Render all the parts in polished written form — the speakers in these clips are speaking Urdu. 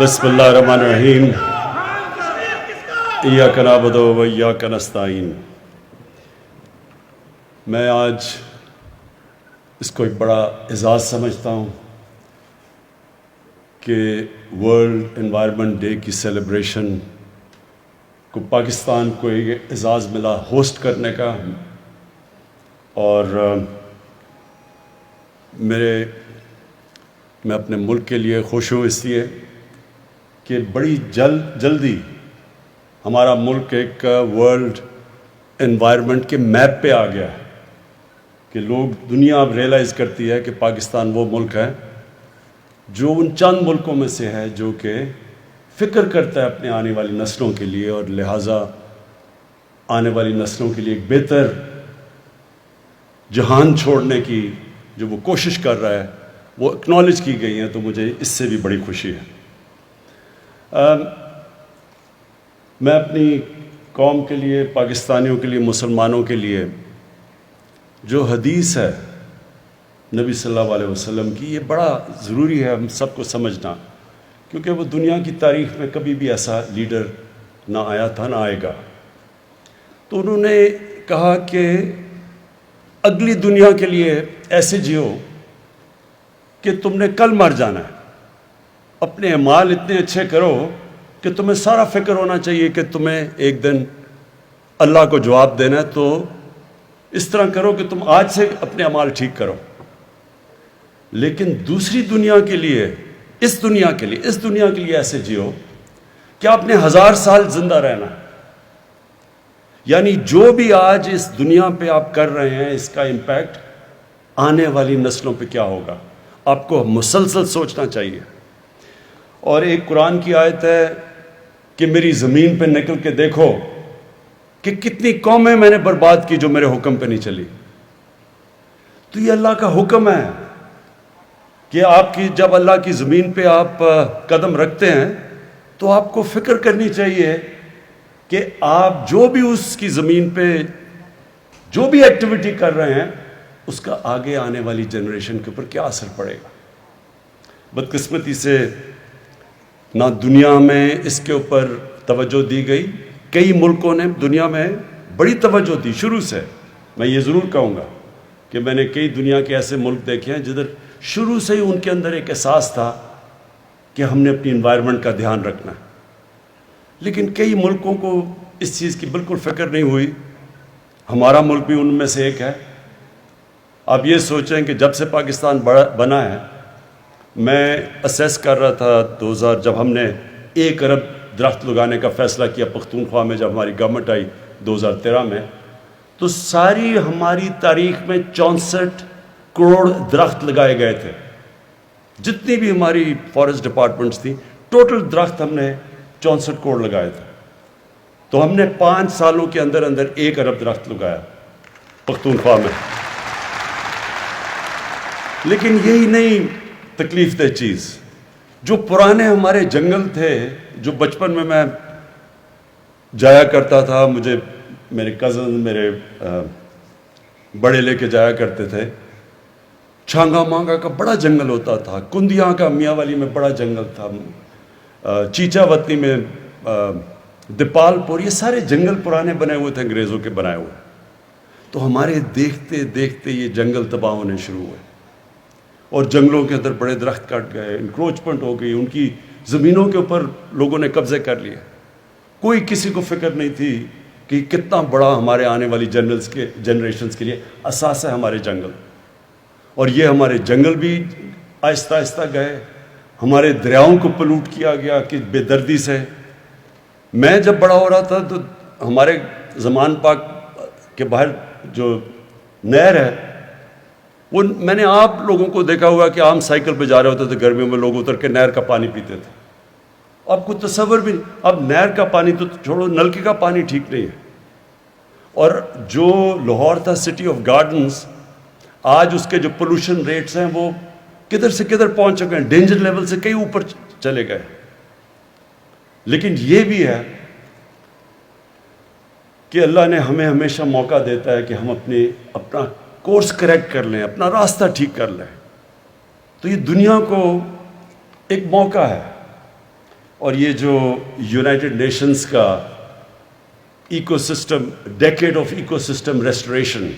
بسم اللہ الرحمن الرحیم ایاک نعبد و ایاک نستعین۔ میں آج اس کو ایک بڑا اعزاز سمجھتا ہوں کہ ورلڈ انوائرمنٹ ڈے کی سیلیبریشن کو پاکستان کو ایک اعزاز ملا ہوسٹ کرنے کا، اور میں اپنے ملک کے لیے خوش ہوں اس لیے کہ بڑی جلدی ہمارا ملک ایک ورلڈ انوائرمنٹ کے میپ پہ آ گیا ہے کہ دنیا اب ریئلائز کرتی ہے کہ پاکستان وہ ملک ہے جو ان چند ملکوں میں سے ہے جو کہ فکر کرتا ہے اپنے آنے والی نسلوں کے لیے، اور لہٰذا آنے والی نسلوں کے لیے ایک بہتر جہان چھوڑنے کی جو وہ کوشش کر رہا ہے وہ اکنالج کی گئی ہیں، تو مجھے اس سے بھی بڑی خوشی ہے۔ میں اپنی قوم کے لیے، پاکستانیوں کے لیے، مسلمانوں کے لیے جو حدیث ہے نبی صلی اللہ علیہ وسلم کی، یہ بڑا ضروری ہے ہم سب کو سمجھنا، کیونکہ وہ دنیا کی تاریخ میں کبھی بھی ایسا لیڈر نہ آیا تھا نہ آئے گا۔ تو انہوں نے کہا کہ اگلی دنیا کے لیے ایسے جیو کہ تم نے کل مر جانا ہے، اپنے اعمال اتنے اچھے کرو کہ تمہیں سارا فکر ہونا چاہیے کہ تمہیں ایک دن اللہ کو جواب دینا ہے، تو اس طرح کرو کہ تم آج سے اپنے اعمال ٹھیک کرو۔ لیکن دوسری دنیا کے لیے، اس دنیا کے لیے ایسے جیو کہ آپ نے 1000 سال زندہ رہنا ہے، یعنی جو بھی آج اس دنیا پہ آپ کر رہے ہیں اس کا امپیکٹ آنے والی نسلوں پہ کیا ہوگا، آپ کو مسلسل سوچنا چاہیے۔ اور ایک قرآن کی آیت ہے کہ میری زمین پہ نکل کے دیکھو کہ کتنی قومیں میں نے برباد کی جو میرے حکم پہ نہیں چلی۔ تو یہ اللہ کا حکم ہے کہ جب اللہ کی زمین پہ آپ قدم رکھتے ہیں تو آپ کو فکر کرنی چاہیے کہ آپ جو بھی اس کی زمین پہ جو بھی ایکٹیویٹی کر رہے ہیں اس کا آگے آنے والی جنریشن کے اوپر کیا اثر پڑے گا۔ بدقسمتی سے نہ دنیا میں اس کے اوپر توجہ دی گئی، کئی ملکوں نے دنیا میں بڑی توجہ دی شروع سے۔ میں یہ ضرور کہوں گا کہ میں نے کئی دنیا کے ایسے ملک دیکھے ہیں جدھر شروع سے ہی ان کے اندر ایک احساس تھا کہ ہم نے اپنی انوائرمنٹ کا دھیان رکھنا ہے، لیکن کئی ملکوں کو اس چیز کی بالکل فکر نہیں ہوئی۔ ہمارا ملک بھی ان میں سے ایک ہے۔ آپ یہ سوچیں کہ جب سے پاکستان بنا ہے، میں اسیس کر رہا تھا 2000 جب ہم نے 1 ارب درخت لگانے کا فیصلہ کیا پختونخوا میں، جب ہماری گورنمنٹ آئی 2013 میں، تو ساری ہماری تاریخ میں 64 کروڑ درخت لگائے گئے تھے۔ جتنی بھی ہماری فارسٹ ڈپارٹمنٹس تھیں، ٹوٹل درخت ہم نے 64 کروڑ لگائے تھے۔ تو ہم نے 5 سالوں کے اندر 1 ارب درخت لگایا پختونخوا میں۔ لیکن یہی نہیں تکلیف دہ چیز، جو پرانے ہمارے جنگل تھے، جو بچپن میں جایا کرتا تھا، مجھے میرے کزن میرے بڑے لے کے جایا کرتے تھے۔ چھانگا مانگا کا بڑا جنگل ہوتا تھا، کندیاں کا میاں والی میں بڑا جنگل تھا، چیچا وطنی میں، دیپال پور، یہ سارے جنگل پرانے بنے ہوئے تھے، انگریزوں کے بنائے ہوئے۔ تو ہمارے دیکھتے دیکھتے یہ جنگل تباہ ہونے شروع ہوئے، اور جنگلوں کے اندر بڑے درخت کٹ گئے، انکروچمنٹ ہو گئی، ان کی زمینوں کے اوپر لوگوں نے قبضے کر لیے۔ کوئی کسی کو فکر نہیں تھی کہ کتنا بڑا ہمارے آنے والی جنریشنز کے لیے اساس ہے ہمارے جنگل۔ اور یہ ہمارے جنگل بھی آہستہ آہستہ گئے، ہمارے دریاؤں کو پلوٹ کیا گیا کہ بے دردی سے۔ میں جب بڑا ہو رہا تھا تو ہمارے زمان پاک کے باہر جو نہر ہے، وہ میں نے آپ لوگوں کو دیکھا ہوا کہ عام سائیکل پہ جا رہے ہوتے تھے، گرمیوں میں لوگ اتر کے نہر کا پانی پیتے تھے۔ اب کوئی تصور بھی نہیں، اب نہر کا پانی تو چھوڑو، نلکے کا پانی ٹھیک نہیں ہے۔ اور جو لاہور تھا سٹی آف گارڈنز، آج اس کے جو پولوشن ریٹس ہیں وہ کدھر سے کدھر پہنچ چکے ہیں، ڈینجر لیول سے کئی اوپر چلے گئے۔ لیکن یہ بھی ہے کہ اللہ نے ہمیں ہمیشہ موقع دیتا ہے کہ ہم اپنا کورس کریکٹ کر لیں، اپنا راستہ ٹھیک کر لیں۔ تو یہ دنیا کو ایک موقع ہے اور یہ جو یونائٹڈ نیشنز کا ecosystem, decade of ecosystem restoration,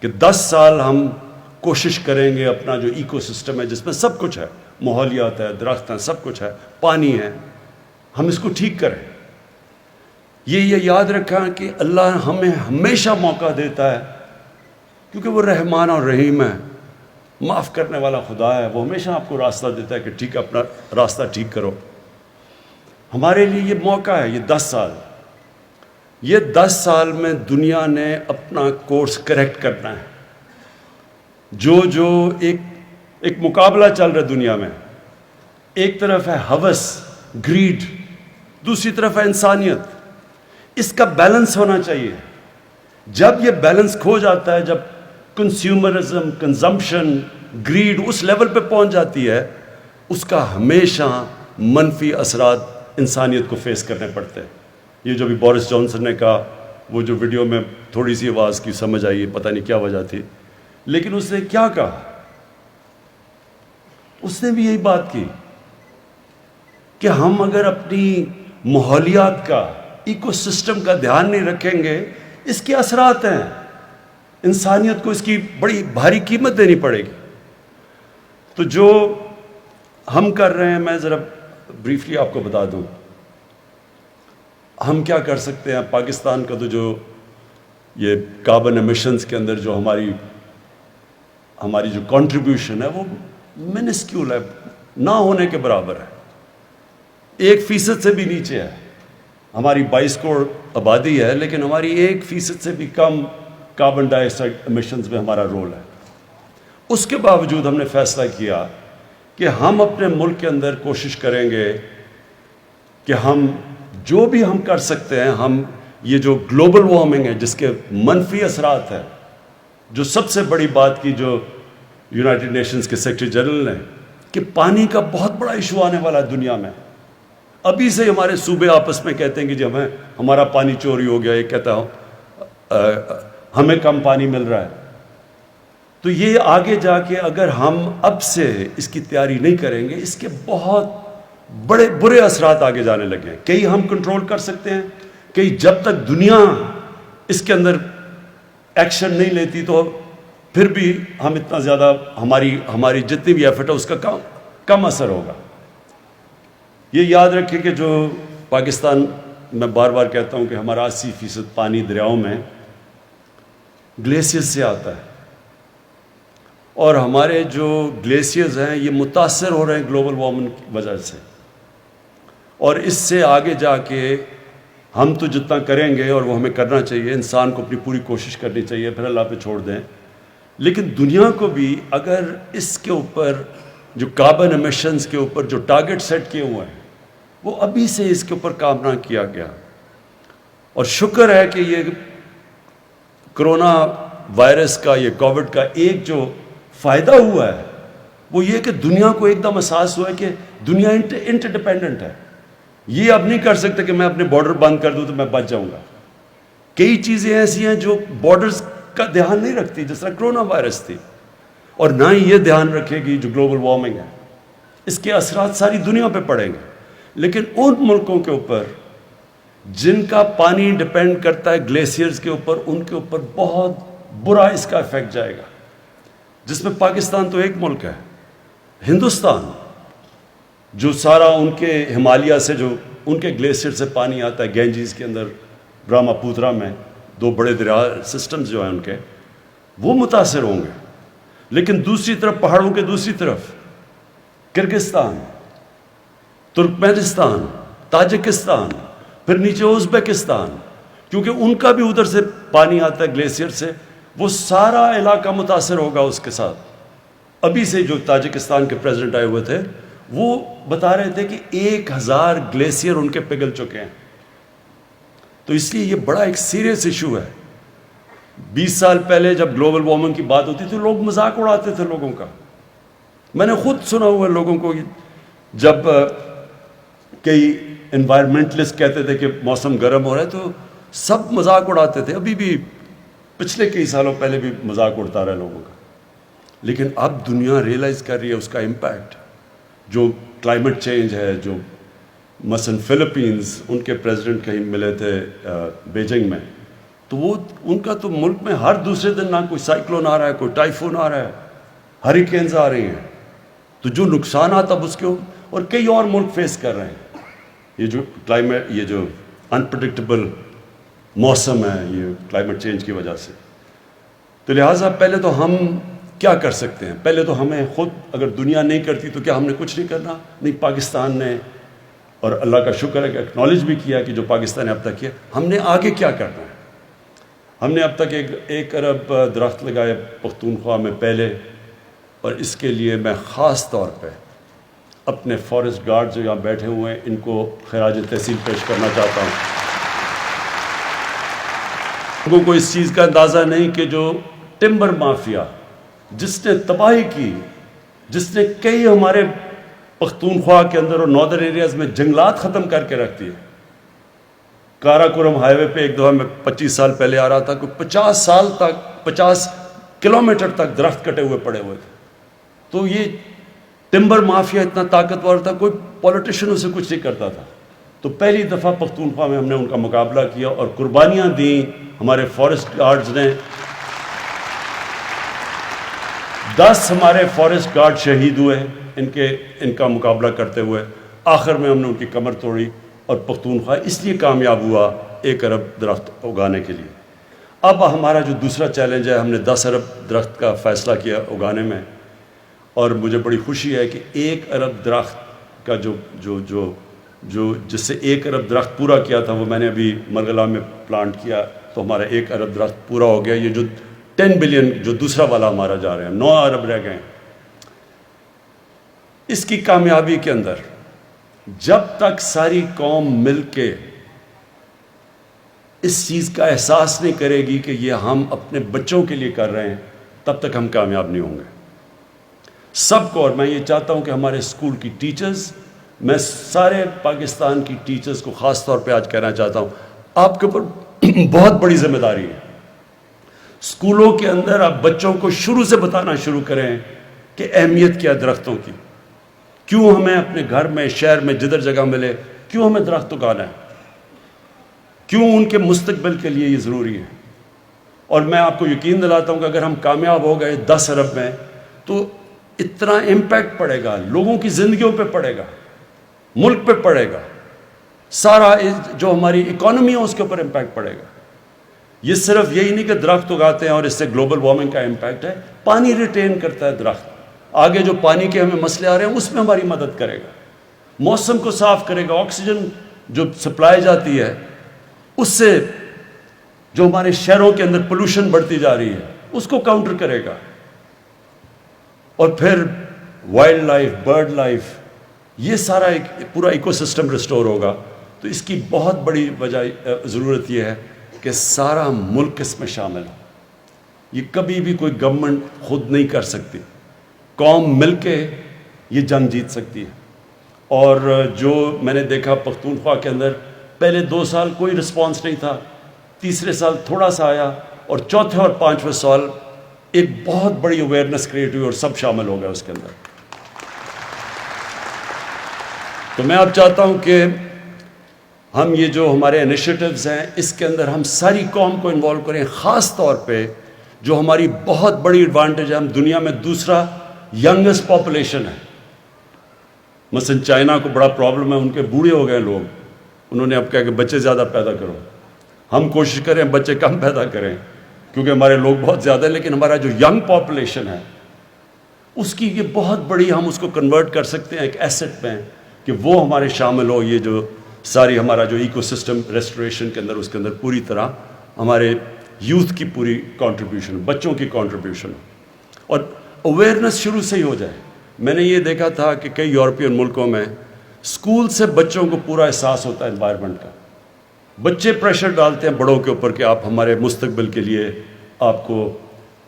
کہ 10 سال ہم کوشش کریں گے اپنا جو ایکو سسٹم ہے جس میں سب کچھ ہے، ماحولیات ہے، درخت ہیں، سب کچھ ہے، پانی ہے، ہم اس کو ٹھیک کریں۔ یہ یاد رکھیں کہ اللہ ہمیں ہمیشہ موقع دیتا ہے، کیونکہ وہ رحمان اور رحیم ہے، معاف کرنے والا خدا ہے، وہ ہمیشہ آپ کو راستہ دیتا ہے کہ ٹھیک ہے، اپنا راستہ ٹھیک کرو۔ ہمارے لیے یہ موقع ہے، یہ 10 سال، یہ 10 سال میں دنیا نے اپنا کورس کریکٹ کرنا ہے۔ جو ایک مقابلہ چل رہا ہے دنیا میں، ایک طرف ہے ہوس، گریڈ، دوسری طرف ہے انسانیت، اس کا بیلنس ہونا چاہیے۔ جب یہ بیلنس کھو جاتا ہے، جب کنزیومرزم، کنزمپشن، گریڈ اس لیول پہ پہنچ جاتی ہے، اس کا ہمیشہ منفی اثرات انسانیت کو فیس کرنے پڑتے ہیں۔ یہ جو بھی بورس جانسن نے کہا، وہ جو ویڈیو میں تھوڑی سی آواز کی سمجھ آئی، پتہ نہیں کیا وجہ تھی، لیکن اس نے کیا کہا؟ اس نے بھی یہی بات کی کہ ہم اگر اپنی ماحولیات کا، ایکو سسٹم کا دھیان نہیں رکھیں گے، اس کے اثرات ہیں، انسانیت کو اس کی بڑی بھاری قیمت دینی پڑے گی۔ تو جو ہم کر رہے ہیں، میں ذرا بریفلی آپ کو بتا دوں ہم کیا کر سکتے ہیں۔ پاکستان کا تو جو یہ کاربن ایمیشنز کے اندر جو ہماری جو کنٹریبیوشن ہے، وہ منسکیول ہے، نہ ہونے کے برابر ہے، 1% سے بھی نیچے ہے۔ ہماری 22 کروڑ آبادی ہے، لیکن ہماری 1% سے بھی کم کاربن ڈائی آکسائڈ ایمیشنز میں ہمارا رول ہے۔ اس کے باوجود ہم نے فیصلہ کیا کہ ہم اپنے ملک کے اندر کوشش کریں گے کہ ہم جو بھی ہم کر سکتے ہیں، ہم یہ جو گلوبل وارمنگ ہے جس کے منفی اثرات ہیں، جو سب سے بڑی بات کی جو یونائٹڈ نیشنز کے سیکرٹری جنرل نے، کہ پانی کا بہت بڑا ایشو آنے والا ہے دنیا میں۔ ابھی سے ہمارے صوبے آپس میں کہتے ہیں کہ جی ہمارا پانی چوری ہو گیا، یہ کہتا ہمیں کم پانی مل رہا ہے۔ تو یہ آگے جا کے اگر ہم اب سے اس کی تیاری نہیں کریں گے، اس کے بہت بڑے برے اثرات آگے جانے لگے ہیں۔ کئی ہم کنٹرول کر سکتے ہیں، کئی جب تک دنیا اس کے اندر ایکشن نہیں لیتی تو پھر بھی ہم اتنا زیادہ ہماری جتنی بھی ایفرٹ ہے اس کا کم اثر ہوگا۔ یہ یاد رکھیں کہ جو پاکستان، میں بار بار کہتا ہوں کہ ہمارا 80% پانی دریاؤں میں گلیشیئر سے آتا ہے، اور ہمارے جو گلیشیئرز ہیں یہ متاثر ہو رہے ہیں گلوبل وارمنگ کی وجہ سے، اور اس سے آگے جا کے ہم تو جتنا کریں گے، اور وہ ہمیں کرنا چاہیے، انسان کو اپنی پوری کوشش کرنی چاہیے، پھر اللہ پہ چھوڑ دیں، لیکن دنیا کو بھی اگر اس کے اوپر جو کاربن ایمیشنز کے اوپر جو ٹارگٹ سیٹ کیے ہوئے ہیں، وہ ابھی سے اس کے اوپر کام نہ کیا گیا۔ اور شکر ہے کہ یہ کرونا وائرس کا، یہ کووڈ کا ایک جو فائدہ ہوا ہے وہ یہ کہ دنیا کو ایک دم احساس ہوا ہے کہ دنیا انٹر ڈیپینڈنٹ ہے۔ یہ اب نہیں کر سکتے کہ میں اپنے بارڈر بند کر دوں تو میں بچ جاؤں گا۔ کئی چیزیں ایسی ہیں جو بارڈرز کا دھیان نہیں رکھتی، جس طرح کرونا وائرس تھی، اور نہ ہی یہ دھیان رکھے گی جو گلوبل وارمنگ ہے، اس کے اثرات ساری دنیا پہ پڑیں گے۔ لیکن ان ملکوں کے اوپر جن کا پانی ڈیپینڈ کرتا ہے گلیشیئرز کے اوپر، ان کے اوپر بہت برا اس کا افیکٹ جائے گا، جس میں پاکستان تو ایک ملک ہے، ہندوستان جو سارا ان کے ہمالیہ سے جو ان کے گلیشیئر سے پانی آتا ہے، گینجیز کے اندر، برہما پوترا میں 2 بڑے دریا سسٹمز جو ہیں ان کے، وہ متاثر ہوں گے۔ لیکن دوسری طرف پہاڑوں کے دوسری طرف کرگستان، ترکمانستان، تاجکستان، پھر نیچے ازبکستان، کیونکہ ان کا بھی ادھر سے پانی آتا ہے گلیشیئر سے، وہ سارا علاقہ متاثر ہوگا اس کے ساتھ۔ ابھی سے جو تاجکستان کے پریزیڈنٹ آئے ہوئے تھے وہ بتا رہے تھے کہ 1000 گلیشیئر ان کے پگھل چکے ہیں۔ تو اس لیے یہ بڑا ایک سیریس ایشو ہے۔ 20 سال پہلے جب گلوبل وارمنگ کی بات ہوتی تھی، لوگ مذاق اڑاتے تھے لوگوں کا۔ میں نے خود سنا ہوا ہے لوگوں کو، جب کئی انوائرمنٹلسٹ کہتے تھے کہ موسم گرم ہو رہا ہے تو سب مذاق اڑاتے تھے، ابھی بھی پچھلے کئی سالوں پہلے بھی مذاق اڑتا رہا لوگوں کا۔ لیکن اب دنیا ریئلائز کر رہی ہے اس کا امپیکٹ، جو کلائمیٹ چینج ہے، جو مثلا فلپینز، ان کے پریزیڈنٹ کہیں ملے تھے بیجنگ میں، تو وہ ان کا تو ملک میں ہر دوسرے دن نہ کوئی سائیکلون آ رہا ہے، کوئی ٹائفون آ رہا ہے، ہریکینز آ رہی ہیں، تو جو نقصانات اب اس کے، اور کئی اور ملک فیس کر رہے ہیں یہ جو کلائمیٹ، یہ جو انپریڈکٹیبل موسم ہے یہ کلائمیٹ چینج کی وجہ سے. تو لہٰذا پہلے تو ہم کیا کر سکتے ہیں؟ پہلے تو ہمیں خود، اگر دنیا نہیں کرتی تو کیا ہم نے کچھ نہیں کرنا؟ نہیں، پاکستان نے، اور اللہ کا شکر ہے کہ اکنالج بھی کیا کہ جو پاکستان نے اب تک کیا. ہم نے آگے کیا کرنا ہے؟ ہم نے اب تک 1 ارب درخت لگائے پختونخوا میں پہلے، اور اس کے لیے میں خاص طور پہ اپنے فارسٹ گارڈ جو یہاں بیٹھے ہوئے ہیں ان کو خراج تحسین پیش کرنا چاہتا ہوں. لوگوں کو اس چیز کا اندازہ نہیں کہ جو ٹمبر مافیا جس نے تباہی کی، جس نے کئی ہمارے پختونخوا کے اندر اور ناردرن ایریاز میں جنگلات ختم کر کے رکھ دیے. کاراکورم ہائی وے پہ ایک دفعہ میں 25 سال پہلے آ رہا تھا کہ 50 سال تک 50 کلومیٹر تک درخت کٹے ہوئے پڑے ہوئے تھے. تو یہ ٹمبر مافیا اتنا طاقتور تھا، کوئی پولیٹیشن اسے کچھ نہیں کرتا تھا. تو پہلی دفعہ پختونخوا میں ہم نے ان کا مقابلہ کیا اور قربانیاں دیں. ہمارے فارسٹ گارڈز نے 10 ہمارے فارسٹ گارڈ شہید ہوئے ان کا مقابلہ کرتے ہوئے. آخر میں ہم نے ان کی کمر توڑی اور پختونخوا اس لیے کامیاب ہوا 1 ارب درخت اگانے کے لیے. اب ہمارا جو دوسرا چیلنج ہے، ہم نے 10 ارب درخت کا فیصلہ کیا اگانے میں، اور مجھے بڑی خوشی ہے کہ 1 ارب درخت کا جو جس سے 1 ارب درخت پورا کیا تھا وہ میں نے ابھی مرغلا میں پلانٹ کیا، تو ہمارا 1 ارب درخت پورا ہو گیا. یہ جو 10 بلین جو دوسرا والا ہمارا جا رہے ہیں، 9 ارب رہ گئے. اس کی کامیابی کے اندر جب تک ساری قوم مل کے اس چیز کا احساس نہیں کرے گی کہ یہ ہم اپنے بچوں کے لیے کر رہے ہیں، تب تک ہم کامیاب نہیں ہوں گے. سب کو، اور میں یہ چاہتا ہوں کہ ہمارے اسکول کی ٹیچرز، میں سارے پاکستان کی ٹیچرز کو خاص طور پہ آج کہنا چاہتا ہوں، آپ کے اوپر بہت بڑی ذمہ داری ہے. اسکولوں کے اندر آپ بچوں کو شروع سے بتانا شروع کریں کہ اہمیت کیا درختوں کی، کیوں ہمیں اپنے گھر میں، شہر میں، جدھر جگہ ملے، کیوں ہمیں درخت اگانا ہے، کیوں ان کے مستقبل کے لیے یہ ضروری ہے. اور میں آپ کو یقین دلاتا ہوں کہ اگر ہم کامیاب ہو گئے 10 ارب میں تو اتنا امپیکٹ پڑے گا، لوگوں کی زندگیوں پہ پڑے گا، ملک پہ پڑے گا، سارا جو ہماری اکانومی ہے اس کے اوپر امپیکٹ پڑے گا. یہ صرف یہی نہیں کہ درخت اگاتے ہیں اور اس سے گلوبل وارمنگ کا امپیکٹ ہے، پانی ریٹین کرتا ہے درخت. آگے جو پانی کے ہمیں مسئلے آ رہے ہیں اس میں ہماری مدد کرے گا، موسم کو صاف کرے گا، آکسیجن جو سپلائی جاتی ہے اس سے جو ہمارے شہروں کے اندر پولوشن بڑھتی جا رہی ہے اس کو کاؤنٹر کرے گا. اور پھر وائلڈ لائف، برڈ لائف، یہ سارا ایک پورا ایکو سسٹم ریسٹور ہوگا. تو اس کی بہت بڑی وجہ ضرورت یہ ہے کہ سارا ملک اس میں شامل ہو. یہ کبھی بھی کوئی گورنمنٹ خود نہیں کر سکتی، قوم مل کے یہ جنگ جیت سکتی ہے. اور جو میں نے دیکھا پختونخوا کے اندر پہلے 2 سال کوئی رسپانس نہیں تھا، تیسرے سال تھوڑا سا آیا، اور چوتھے اور 5ویں سال ایک بہت بڑی اویئرنیس کریٹ ہوئی اور سب شامل ہو گئے اس کے اندر. تو میں اب چاہتا ہوں کہ ہم یہ جو ہمارے انیشیٹوز ہیں اس کے اندر ہم ساری قوم کو انوالو کریں. خاص طور پہ جو ہماری بہت بڑی ایڈوانٹیج ہے، ہم دنیا میں دوسرا ینگسٹ پاپولیشن ہے. مثلا چائنا کو بڑا پرابلم ہے، ان کے بوڑھے ہو گئے لوگ، انہوں نے اب کہا کہ بچے زیادہ پیدا کرو. ہم کوشش کریں بچے کم پیدا کریں کیونکہ ہمارے لوگ بہت زیادہ ہیں، لیکن ہمارا جو ینگ پاپولیشن ہے اس کی یہ بہت بڑی، ہم اس کو کنورٹ کر سکتے ہیں ایک ایسٹ میں کہ وہ ہمارے شامل ہو. یہ جو ساری ہمارا جو ایکو سسٹم ریسٹوریشن کے اندر، اس کے اندر پوری طرح ہمارے یوتھ کی پوری کنٹریبیوشن، بچوں کی کنٹریبیوشن ہو اور اویئرنیس شروع سے ہی ہو جائے. میں نے یہ دیکھا تھا کہ کئی یورپین ملکوں میں اسکول سے بچوں کو پورا احساس ہوتا ہے انوائرمنٹ کا. بچے پریشر ڈالتے ہیں بڑوں کے اوپر کہ آپ ہمارے مستقبل کے لیے آپ کو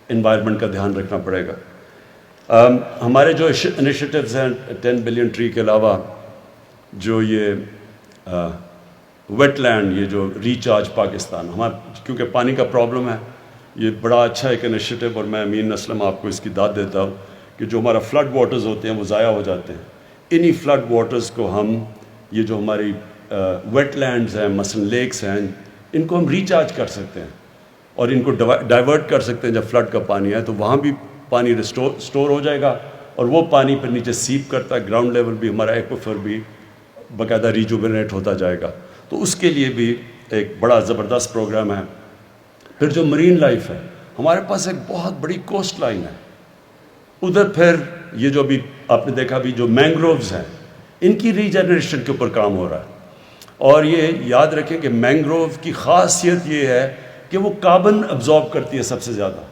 انوائرمنٹ کا دھیان رکھنا پڑے گا. ہمارے جو انیشیٹوز ہیں 10 بلین ٹری کے علاوہ، جو یہ ویٹ لینڈ، یہ جو ریچارج پاکستان، ہمارا کیونکہ پانی کا پرابلم ہے، یہ بڑا اچھا ایک انیشیٹو. اور میں امین اسلم آپ کو اس کی داد دیتا ہوں کہ جو ہمارا فلڈ واٹرز ہوتے ہیں وہ ضائع ہو جاتے ہیں. انہی فلڈ واٹرز کو ہم یہ جو ہماری ویٹ لینڈز ہیں مثلا لیکس ہیں ان کو ہم ریچارج کر سکتے ہیں اور ان کو ڈائیورٹ کر سکتے ہیں. جب فلڈ کا پانی ہے تو وہاں بھی پانی اسٹور ہو جائے گا اور وہ پانی پھر نیچے سیپ کرتا ہے, گراؤنڈ لیول بھی ہمارا ایکویفر بھی باقاعدہ ریجوونیٹ ہوتا جائے گا. تو اس کے لیے بھی ایک بڑا زبردست پروگرام ہے. پھر جو مرین لائف ہے, ہمارے پاس ایک بہت بڑی کوسٹ لائن ہے ادھر. پھر یہ جو ابھی آپ نے دیکھا بھی جو مینگرووز ہیں ان کی ریجنریشن کے اوپر کام ہو رہا ہے. اور یہ یاد رکھیں کہ مینگروو کی خاصیت یہ ہے کہ وہ کاربن ابزارب کرتی ہے سب سے زیادہ,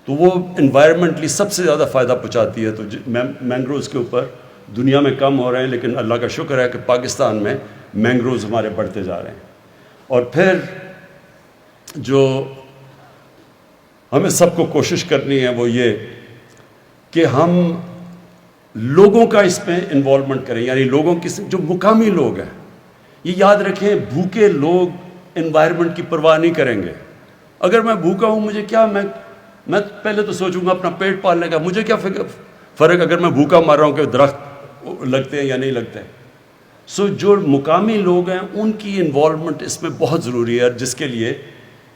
تو وہ انوائرمنٹلی سب سے زیادہ فائدہ پہنچاتی ہے. تو مینگرووز کے اوپر دنیا میں کم ہو رہے ہیں, لیکن اللہ کا شکر ہے کہ پاکستان میں مینگرووز ہمارے بڑھتے جا رہے ہیں. اور پھر جو ہمیں سب کو کوشش کرنی ہے وہ یہ کہ ہم لوگوں کا اس میں انوالومنٹ کریں, یعنی لوگوں کی جو مقامی لوگ ہیں. یہ یاد رکھیں بھوکے لوگ انوائرمنٹ کی پرواہ نہیں کریں گے. اگر میں بھوکا ہوں مجھے کیا, میں پہلے تو سوچوں گا اپنا پیٹ پالنے کا, مجھے کیا فرق اگر میں بھوکا مر رہا ہوں کہ درخت لگتے ہیں یا نہیں لگتے. جو مقامی لوگ ہیں ان کی انوالومنٹ اس میں بہت ضروری ہے, جس کے لیے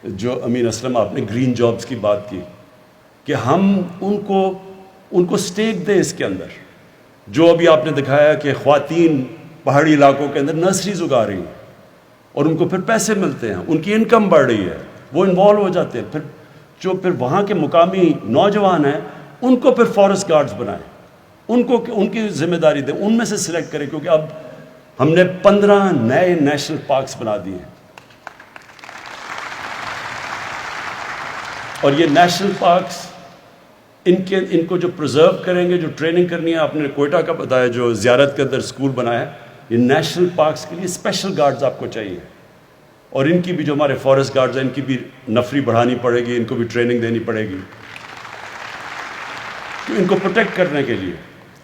جو امین اسلم آپ نے گرین جابز کی بات کی کہ ہم ان کو سٹیک دیں اس کے اندر. جو ابھی آپ نے دکھایا کہ خواتین پہاڑی علاقوں کے اندر نرسریز اگا رہی ہیں اور ان کو پھر پیسے ملتے ہیں, ان کی انکم بڑھ رہی ہے, وہ انوالو ہو جاتے ہیں. پھر وہاں کے مقامی نوجوان ہیں ان کو پھر فارسٹ گارڈز بنائیں, ان کی ذمہ داری دیں, ان میں سے سلیکٹ کریں, کیونکہ اب ہم نے 15 نئے نیشنل پارکس بنا دیے ہیں. اور یہ نیشنل پارکس ان کو جو پرزرو کریں گے, جو ٹریننگ کرنی ہے, آپ نے کوئٹہ کا بتایا جو زیارت کے اندر اسکول بنایا ہے, یہ نیشنل پارکس کے لیے اسپیشل گارڈز آپ کو چاہیے. اور ان کی بھی جو ہمارے فارسٹ گارڈز ہیں ان کی بھی نفری بڑھانی پڑے گی, ان کو بھی ٹریننگ دینی پڑے گی ان کو پروٹیکٹ کرنے کے لیے,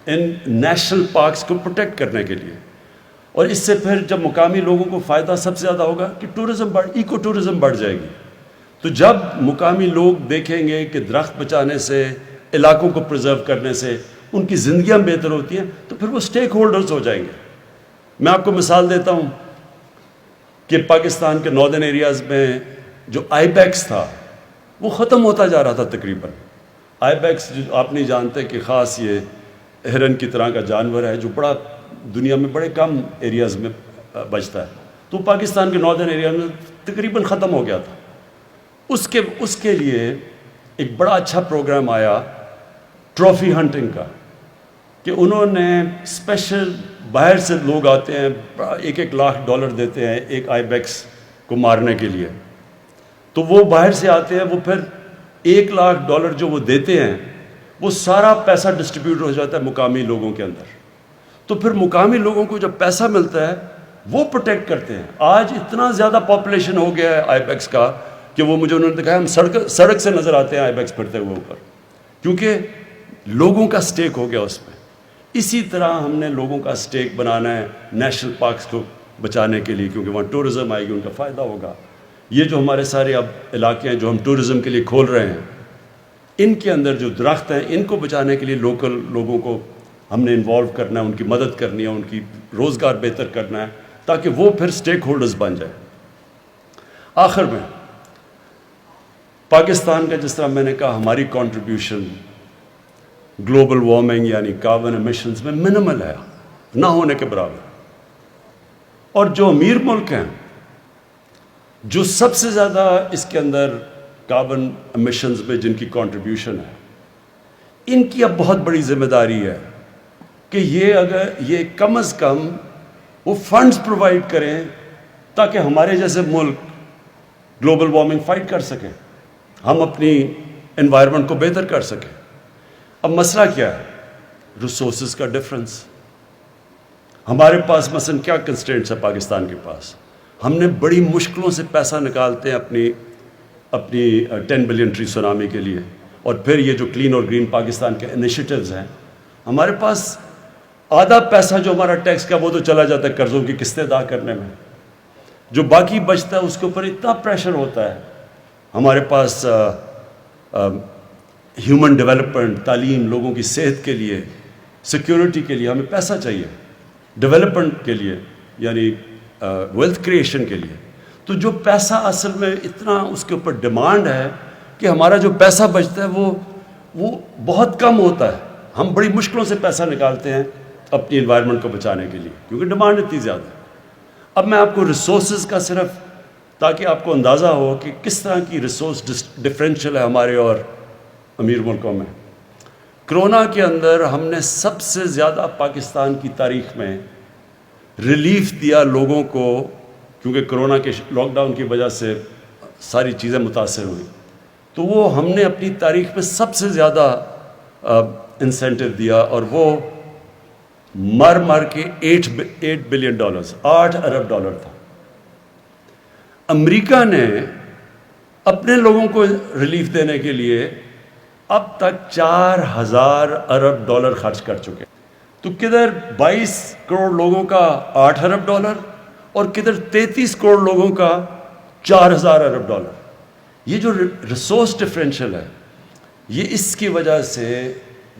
ان نیشنل پارکس کو پروٹیکٹ کرنے کے لیے. اور اس سے پھر جب مقامی لوگوں کو فائدہ سب سے زیادہ ہوگا کہ ایکو ٹورزم بڑھ جائے گی. تو جب مقامی لوگ دیکھیں گے کہ درخت بچانے سے, علاقوں کو پرزرو کرنے سے ان کی زندگیاں بہتر ہوتی ہیں, تو پھر وہ سٹیک ہولڈرز ہو جائیں گے. میں آپ کو مثال دیتا ہوں کہ پاکستان کے ناردرن ایریاز میں جو آئی بیکس تھا وہ ختم ہوتا جا رہا تھا تقریباً. آئی بیکس جو آپ نہیں جانتے کہ خاص یہ ہرن کی طرح کا جانور ہے جو بڑا دنیا میں بڑے کم ایریاز میں بچتا ہے, تو پاکستان کے ناردرن ایریا میں تقریباً ختم ہو گیا تھا. اس کے لیے ایک بڑا اچھا پروگرام آیا ٹرافی ہنٹنگ کا, کہ انہوں نے اسپیشل باہر سے لوگ آتے ہیں, $1 لاکھ دیتے ہیں ایک آئی بیکس کو مارنے کے لیے. تو وہ باہر سے آتے ہیں, وہ پھر $1 لاکھ جو وہ دیتے ہیں وہ سارا پیسہ ڈسٹریبیوٹ ہو جاتا ہے مقامی لوگوں کے اندر. تو پھر مقامی لوگوں کو جب پیسہ ملتا ہے وہ پروٹیکٹ کرتے ہیں. آج اتنا زیادہ پاپولیشن ہو گیا ہے آئی بیکس کا کہ وہ مجھے انہوں نے دکھایا ہم سڑک سے نظر آتے ہیں آئی بیکس پھرتے ہوئے اوپر, کیونکہ لوگوں کا سٹیک ہو گیا اس میں. اسی طرح ہم نے لوگوں کا سٹیک بنانا ہے نیشنل پارکس کو بچانے کے لیے, کیونکہ وہاں ٹورزم آئے گی, ان کا فائدہ ہوگا. یہ جو ہمارے سارے اب علاقے ہیں جو ہم ٹورزم کے لیے کھول رہے ہیں, ان کے اندر جو درخت ہیں ان کو بچانے کے لیے لوکل لوگوں کو ہم نے انوالو کرنا ہے, ان کی مدد کرنی ہے, ان کی روزگار بہتر کرنا ہے, تاکہ وہ پھر سٹیک ہولڈرز بن جائیں. آخر میں پاکستان کا جس طرح میں نے کہا ہماری کنٹریبیوشن گلوبل وارمنگ یعنی کاربن ایمیشنز میں منیمل ہے, نہ ہونے کے برابر. اور جو امیر ملک ہیں جو سب سے زیادہ اس کے اندر کاربن ایمیشنز میں جن کی کنٹریبیوشن ہے, ان کی اب بہت بڑی ذمہ داری ہے کہ یہ کم از کم وہ فنڈز پرووائڈ کریں تاکہ ہمارے جیسے ملک گلوبل وارمنگ فائٹ کر سکیں, ہم اپنی انوائرمنٹ کو بہتر کر سکیں. اب مسئلہ کیا ہے؟ ریسورسز کا ڈفرنس. ہمارے پاس مثلا کیا کنسٹرینٹس ہے پاکستان کے پاس؟ ہم نے بڑی مشکلوں سے پیسہ نکالتے ہیں اپنی 10 بلین ٹری سونامی کے لیے, اور پھر یہ جو کلین اور گرین پاکستان کے انیشیٹوز ہیں, ہمارے پاس آدھا پیسہ جو ہمارا ٹیکس کا وہ تو چلا جاتا ہے قرضوں کی قسطیں ادا کرنے میں, جو باقی بچتا ہے اس کے اوپر اتنا پریشر ہوتا ہے. ہمارے پاس ہیومن ڈیولپمنٹ, تعلیم, لوگوں کی صحت کے لیے, سیکیورٹی کے لیے ہمیں پیسہ چاہیے, ڈیولپمنٹ کے لیے. یعنی ویلتھ کریشن کے لیے. تو جو پیسہ اصل میں اتنا اس کے اوپر ڈیمانڈ ہے کہ ہمارا جو پیسہ بچتا ہے وہ بہت کم ہوتا ہے. ہم بڑی مشکلوں سے پیسہ نکالتے ہیں اپنی انوائرمنٹ کو بچانے کے لیے کیونکہ ڈیمانڈ اتنی زیادہ ہے. اب میں آپ کو ریسورسز کا صرف تاکہ آپ کو اندازہ ہو کہ کس طرح کی ریسورس ڈفرینشیل ہے ہمارے اور امیر ملکوں میں. کرونا کے اندر ہم نے سب سے زیادہ پاکستان کی تاریخ میں ریلیف دیا لوگوں کو, کیونکہ کرونا کے لاک ڈاؤن کی وجہ سے ساری چیزیں متاثر ہوئیں, تو وہ ہم نے اپنی تاریخ میں سب سے زیادہ انسینٹیو دیا, اور وہ مر کے $8 بلین 8 ارب ڈالر تھا. امریکہ نے اپنے لوگوں کو ریلیف دینے کے لیے اب تک 4000 ارب ڈالر خرچ کر چکے. تو کدھر 22 کروڑ لوگوں کا 8 ارب ڈالر اور کدھر 33 کروڑ لوگوں کا 4000 ارب ڈالر. یہ جو ریسورس ڈفرینشیل ہے یہ اس کی وجہ سے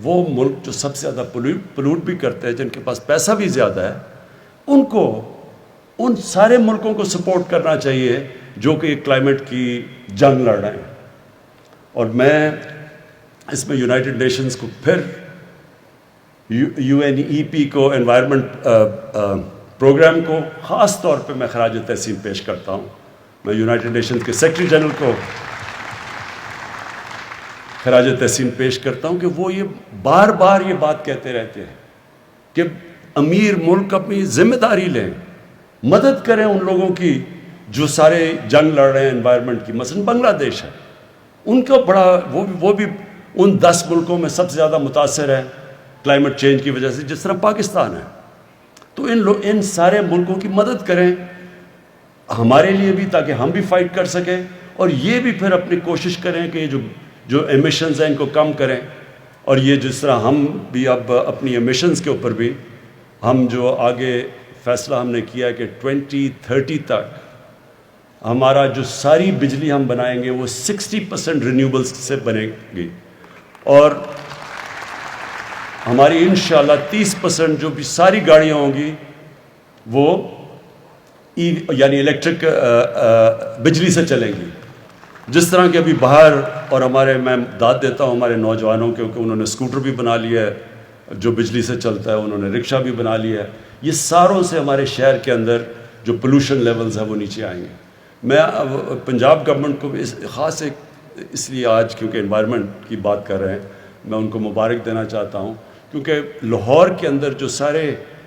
وہ ملک جو سب سے زیادہ پلوٹ بھی کرتے ہیں, جن کے پاس پیسہ بھی زیادہ ہے, ان سارے ملکوں کو سپورٹ کرنا چاہیے جو کہ کلائمیٹ کی جنگ لڑ رہے ہیں. اور میں اس میں یونائٹڈ نیشنز کو پھر UNEP کو انوائرمنٹ پروگرام کو خاص طور پہ میں خراج تحسین پیش کرتا ہوں. میں یونائٹڈ نیشنز کے سیکرٹری جنرل کو خراج تحسین پیش کرتا ہوں کہ وہ یہ بار بار یہ بات کہتے رہتے ہیں کہ امیر ملک اپنی ذمہ داری لیں, مدد کریں ان لوگوں کی جو سارے جنگ لڑ رہے ہیں انوائرمنٹ کی. مثلا بنگلہ دیش ہے, ان کا بڑا وہ بھی ان 10 ملکوں میں سب سے زیادہ متاثر ہے کلائمیٹ چینج کی وجہ سے جس طرح پاکستان ہے. تو ان سارے ملکوں کی مدد کریں ہمارے لیے بھی, تاکہ ہم بھی فائٹ کر سکیں, اور یہ بھی پھر اپنی کوشش کریں کہ جو ایمیشنز ہیں ان کو کم کریں. اور یہ جس طرح ہم بھی اب اپنی ایمیشنز کے اوپر بھی ہم جو آگے فیصلہ ہم نے کیا کہ 2030 تک ہمارا جو ساری بجلی ہم بنائیں گے وہ 60% رینیوبلز سے بنے گی, اور ہماری انشاءاللہ 30% جو بھی ساری گاڑیاں ہوں گی وہ یعنی الیکٹرک بجلی سے چلیں گی. جس طرح کہ ابھی باہر اور میں داد دیتا ہوں ہمارے نوجوانوں کے کہ انہوں نے اسکوٹر بھی بنا لیا ہے جو بجلی سے چلتا ہے, انہوں نے رکشہ بھی بنا لیا ہے. یہ ساروں سے ہمارے شہر کے اندر جو پولوشن لیولز ہیں وہ نیچے آئیں گے. میں پنجاب گورنمنٹ کو خاص اس لیے آج کیونکہ انوائرمنٹ کی بات کر رہے ہیں میں ان کو مبارک دینا چاہتا ہوں, کیونکہ لاہور کے اندر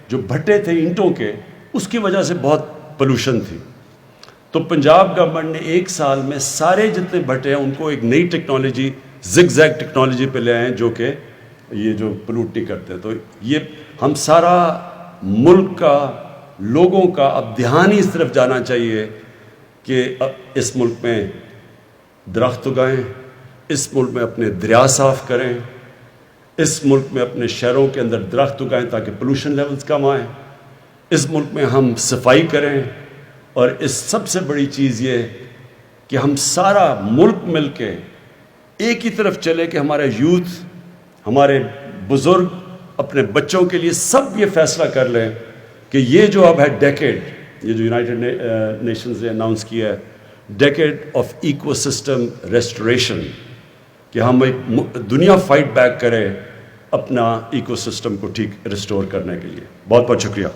جو بھٹے تھے اینٹوں کے, اس کی وجہ سے بہت پولوشن تھی. تو پنجاب گورنمنٹ نے 1 سال میں سارے جتنے بھٹے ہیں ان کو ایک نئی ٹیکنالوجی زگ زیگ ٹیکنالوجی پہ لے آئے جو کہ یہ جو پلوٹ نہیں کرتے. تو یہ ہم سارا ملک کا لوگوں کا اب دھیان ہی اس طرف جانا چاہیے کہ اس ملک میں درخت اگائیں, اس ملک میں اپنے دریا صاف کریں, اس ملک میں اپنے شہروں کے اندر درخت اگائیں تاکہ پولوشن لیولز کم آئیں, اس ملک میں ہم صفائی کریں, اور اس سب سے بڑی چیز یہ کہ ہم سارا ملک مل کے ایک ہی طرف چلے کہ ہمارا یوتھ, ہمارے بزرگ اپنے بچوں کے لیے سب یہ فیصلہ کر لیں کہ یہ جو اب ہے ڈیکیڈ, یہ جو یونائٹڈ نیشنز نے اناؤنس کیا ہے decade of ecosystem restoration, کہ ہم ایک دنیا فائٹ بیک کرے اپنا ایکو سسٹم کو ٹھیک ریسٹور کرنے کے لیے. بہت بہت شکریہ.